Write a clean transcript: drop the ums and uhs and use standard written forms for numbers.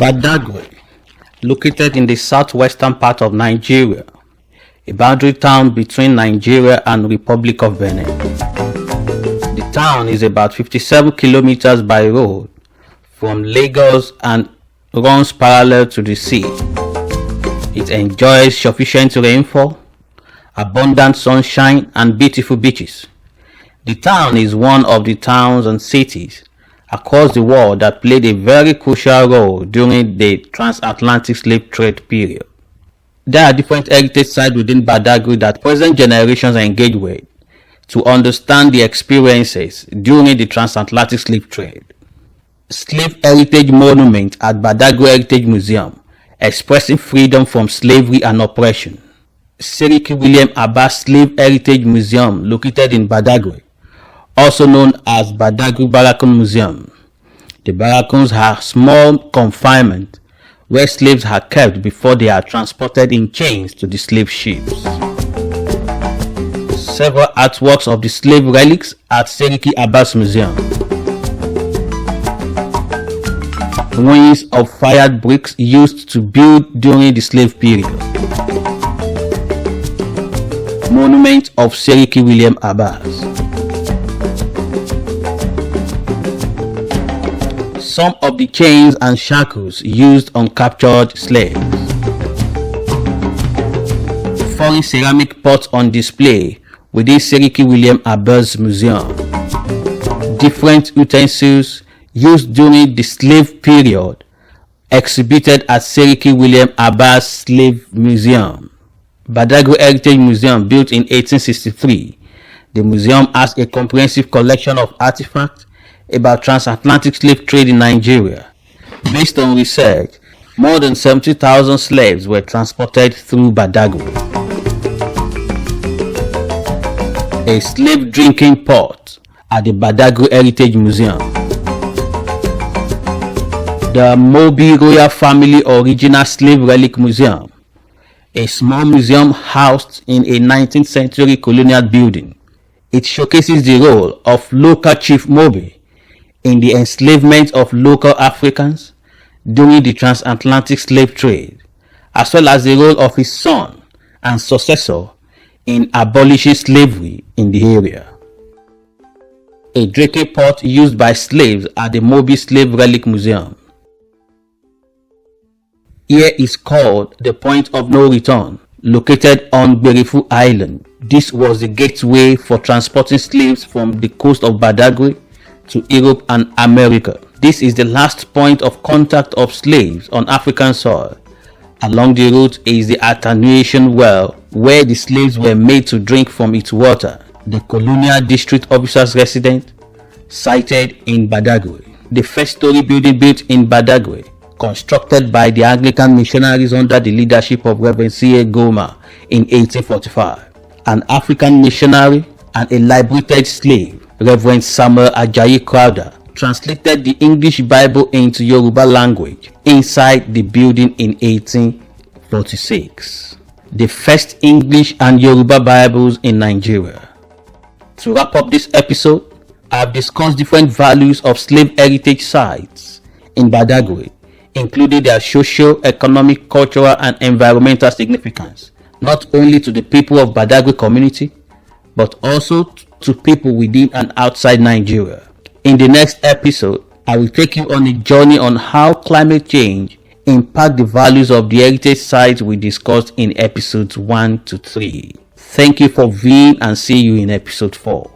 Badagry, located in the southwestern part of Nigeria, a boundary town between Nigeria and Republic of Benin. The town is about 57 kilometers by road from Lagos and runs parallel to the sea. It enjoys sufficient rainfall, abundant sunshine and beautiful beaches. The town is one of the towns and cities across the world that played a very crucial role during the transatlantic slave trade period. There are different heritage sites within Badagry that present generations engage with to understand the experiences during the transatlantic slave trade. Slave Heritage Monument at Badagry Heritage Museum, expressing freedom from slavery and oppression. Seriki William Abbas Slave Heritage Museum, located in Badagry, also known as Badagry Barracoon Museum. The barracoons are small confinement where slaves are kept before they are transported in chains to the slave ships. Several artworks of the slave relics at Seriki Abbas Museum. Ruins of fired bricks used to build during the slave period. Monument of Seriki William Abbas. Some of the chains and shackles used on captured slaves. Foreign ceramic pots on display within Seriki William Abbas Museum. Different utensils used during the slave period exhibited at Seriki William Abbas Slave Museum. Badagry Heritage Museum, built in 1863. The museum has a comprehensive collection of artifacts about transatlantic slave trade in Nigeria. Based on research, more than 70,000 slaves were transported through Badagry. A slave drinking pot at the Badagry Heritage Museum. The Mobi Royal Family Original Slave Relic Museum, a small museum housed in a 19th century colonial building. It showcases the role of local Chief Mobi in the enslavement of local Africans during the transatlantic slave trade, as well as the role of his son and successor in abolishing slavery in the area. A drinking pot used by slaves at the Mobi Slave Relic Museum. Here is called the Point of No Return, located on Berifu Island. This was the gateway for transporting slaves from the coast of Badagry to Europe and America. This is the last point of contact of slaves on African soil. Along the route is the attenuation well, where the slaves were made to drink from its water. The colonial district officer's residence, sited in Badagry. The first story building built in Badagry, constructed by the Anglican missionaries under the leadership of Reverend C.A. Goma in 1845. An African missionary and a liberated slave, Reverend Samuel Ajayi Crowder, translated the English Bible into Yoruba language inside the building in 1846. The first English and Yoruba Bibles in Nigeria. To wrap up this episode, I have discussed different values of slave heritage sites in Badagry, including their social, economic, cultural and environmental significance, not only to the people of Badagry community, but also to people within and outside Nigeria. In the next episode, I will take you on a journey on how climate change impacts the values of the heritage sites we discussed in episodes 1 to 3. Thank you for viewing and see you in episode 4.